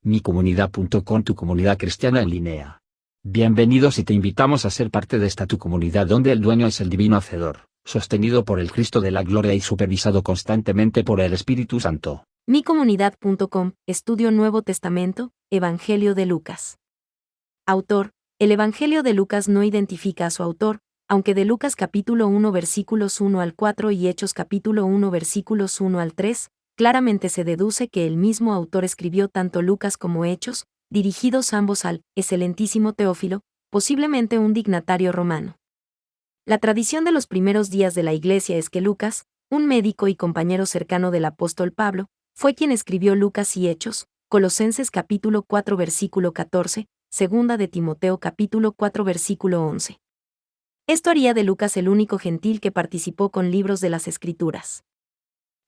micomunidad.com, tu comunidad cristiana en línea. Bienvenidos y te invitamos a ser parte de esta tu comunidad donde el dueño es el divino Hacedor, sostenido por el Cristo de la Gloria y supervisado constantemente por el Espíritu Santo. micomunidad.com, Estudio Nuevo Testamento, Evangelio de Lucas. Autor: el Evangelio de Lucas no identifica a su autor, aunque de Lucas capítulo 1 versículos 1 al 4 y Hechos capítulo 1 versículos 1 al 3, claramente se deduce que el mismo autor escribió tanto Lucas como Hechos, dirigidos ambos al excelentísimo Teófilo, posiblemente un dignatario romano. La tradición de los primeros días de la Iglesia es que Lucas, un médico y compañero cercano del apóstol Pablo, fue quien escribió Lucas y Hechos, Colosenses capítulo 4 versículo 14, Segunda de Timoteo capítulo 4 versículo 11. Esto haría de Lucas el único gentil que participó con libros de las Escrituras.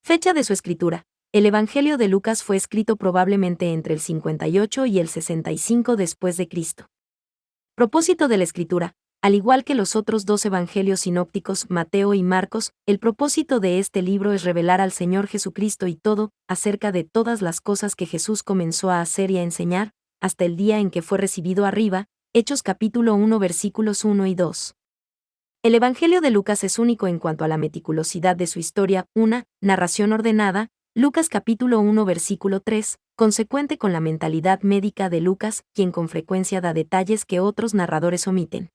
Fecha de su escritura: el Evangelio de Lucas fue escrito probablemente entre el 58 y el 65 después de Cristo. Propósito de la escritura: al igual que los otros dos evangelios sinópticos, Mateo y Marcos, el propósito de este libro es revelar al Señor Jesucristo y todo, acerca de todas las cosas que Jesús comenzó a hacer y a enseñar, hasta el día en que fue recibido arriba, Hechos capítulo 1 versículos 1 y 2. El Evangelio de Lucas es único en cuanto a la meticulosidad de su historia, una narración ordenada, Lucas capítulo 1 versículo 3, consecuente con la mentalidad médica de Lucas, quien con frecuencia da detalles que otros narradores omiten.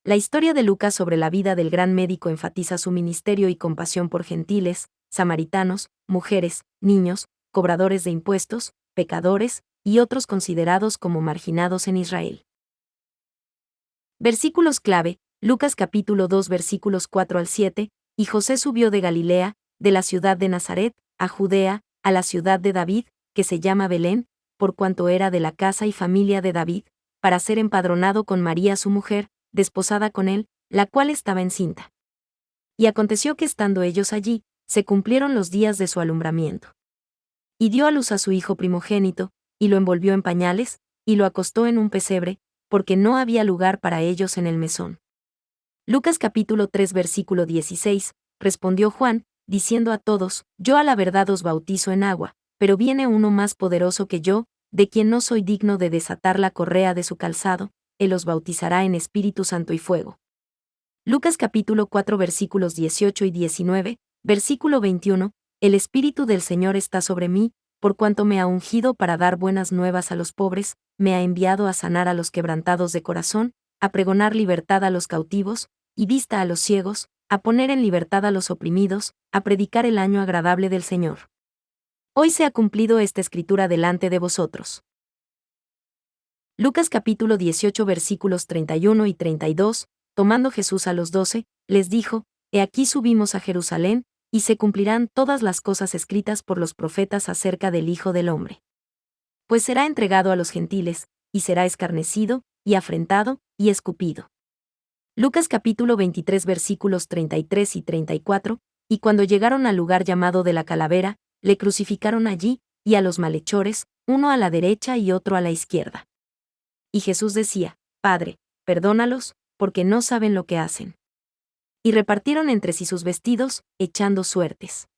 La historia de Lucas sobre la vida del gran médico enfatiza su ministerio y compasión por gentiles, samaritanos, mujeres, niños, cobradores de impuestos, pecadores, y otros considerados como marginados en Israel. Versículos clave: Lucas capítulo 2 versículos 4 al 7, y José subió de Galilea, de la ciudad de Nazaret, a Judea, a la ciudad de David, que se llama Belén, por cuanto era de la casa y familia de David, para ser empadronado con María su mujer, desposada con él, la cual estaba encinta. Y aconteció que estando ellos allí, se cumplieron los días de su alumbramiento. Y dio a luz a su hijo primogénito, y lo envolvió en pañales, y lo acostó en un pesebre, porque no había lugar para ellos en el mesón. Lucas capítulo 3 versículo 16, respondió Juan, diciendo a todos: yo a la verdad os bautizo en agua, pero viene uno más poderoso que yo, de quien no soy digno de desatar la correa de su calzado, él os bautizará en Espíritu Santo y fuego. Lucas capítulo 4 versículos 18 y 19, versículo 21, el Espíritu del Señor está sobre mí, por cuanto me ha ungido para dar buenas nuevas a los pobres, me ha enviado a sanar a los quebrantados de corazón, a pregonar libertad a los cautivos, y vista a los ciegos, a poner en libertad a los oprimidos, a predicar el año agradable del Señor. Hoy se ha cumplido esta escritura delante de vosotros. Lucas capítulo 18 versículos 31 y 32, tomando Jesús a los 12, les dijo: he aquí subimos a Jerusalén, y se cumplirán todas las cosas escritas por los profetas acerca del Hijo del Hombre. Pues será entregado a los gentiles, y será escarnecido, y afrentado, y escupido. Lucas capítulo 23 versículos 33 y 34, y cuando llegaron al lugar llamado de la Calavera, le crucificaron allí, y a los malhechores, uno a la derecha y otro a la izquierda. Y Jesús decía: Padre, perdónalos, porque no saben lo que hacen. Y repartieron entre sí sus vestidos, echando suertes.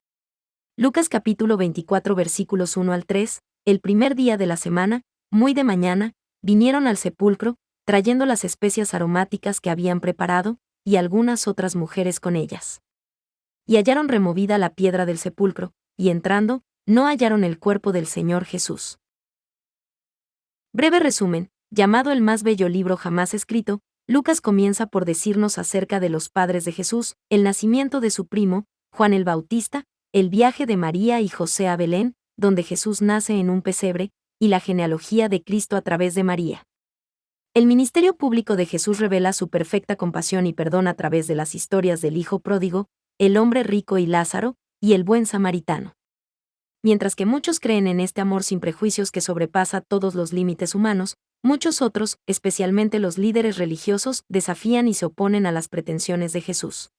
Lucas capítulo 24 versículos 1 al 3, el primer día de la semana, muy de mañana, vinieron al sepulcro, trayendo las especias aromáticas que habían preparado, y algunas otras mujeres con ellas. Y hallaron removida la piedra del sepulcro, y entrando, no hallaron el cuerpo del Señor Jesús. Breve resumen: llamado el más bello libro jamás escrito, Lucas comienza por decirnos acerca de los padres de Jesús, el nacimiento de su primo, Juan el Bautista, el viaje de María y José a Belén, donde Jesús nace en un pesebre, y la genealogía de Cristo a través de María. El ministerio público de Jesús revela su perfecta compasión y perdón a través de las historias del Hijo Pródigo, el hombre rico y Lázaro, y el buen samaritano. Mientras que muchos creen en este amor sin prejuicios que sobrepasa todos los límites humanos, muchos otros, especialmente los líderes religiosos, desafían y se oponen a las pretensiones de Jesús.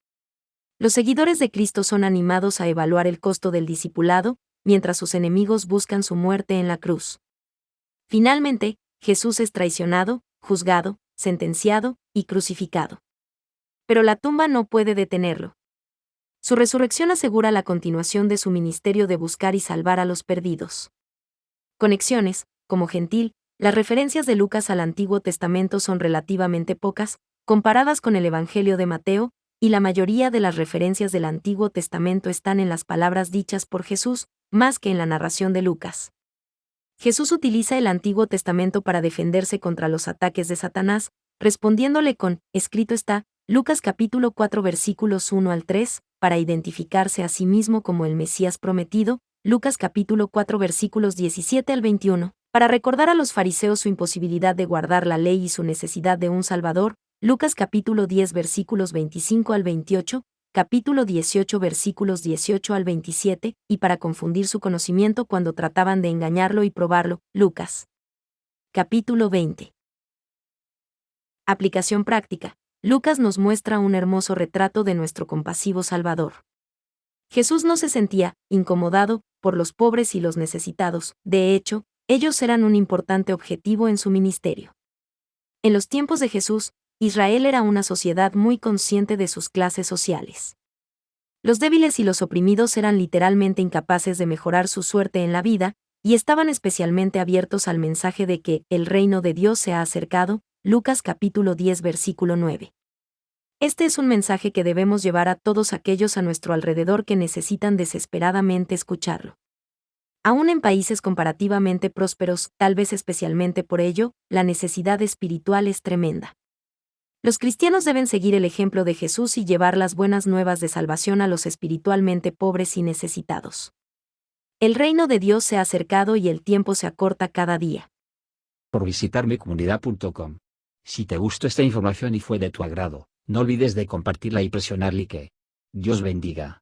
Los seguidores de Cristo son animados a evaluar el costo del discipulado, mientras sus enemigos buscan su muerte en la cruz. Finalmente, Jesús es traicionado, juzgado, sentenciado y crucificado. Pero la tumba no puede detenerlo. Su resurrección asegura la continuación de su ministerio de buscar y salvar a los perdidos. Conexiones: como gentil, las referencias de Lucas al Antiguo Testamento son relativamente pocas, comparadas con el Evangelio de Mateo, y la mayoría de las referencias del Antiguo Testamento están en las palabras dichas por Jesús, más que en la narración de Lucas. Jesús utiliza el Antiguo Testamento para defenderse contra los ataques de Satanás, respondiéndole con, escrito está, Lucas capítulo 4 versículos 1 al 3, para identificarse a sí mismo como el Mesías prometido, Lucas capítulo 4 versículos 17 al 21, para recordar a los fariseos su imposibilidad de guardar la ley y su necesidad de un Salvador, Lucas capítulo 10 versículos 25 al 28, capítulo 18 versículos 18 al 27, y para confundir su conocimiento cuando trataban de engañarlo y probarlo, Lucas capítulo 20. Aplicación práctica. Lucas nos muestra un hermoso retrato de nuestro compasivo Salvador. Jesús no se sentía incomodado por los pobres y los necesitados, de hecho, ellos eran un importante objetivo en su ministerio. En los tiempos de Jesús, Israel era una sociedad muy consciente de sus clases sociales. Los débiles y los oprimidos eran literalmente incapaces de mejorar su suerte en la vida, y estaban especialmente abiertos al mensaje de que el reino de Dios se ha acercado, Lucas capítulo 10 versículo 9. Este es un mensaje que debemos llevar a todos aquellos a nuestro alrededor que necesitan desesperadamente escucharlo. Aún en países comparativamente prósperos, tal vez especialmente por ello, la necesidad espiritual es tremenda. Los cristianos deben seguir el ejemplo de Jesús y llevar las buenas nuevas de salvación a los espiritualmente pobres y necesitados. El reino de Dios se ha acercado y el tiempo se acorta cada día. Por visitar micomunidad.com. Si te gustó esta información y fue de tu agrado, no olvides de compartirla y presionar like. Dios bendiga.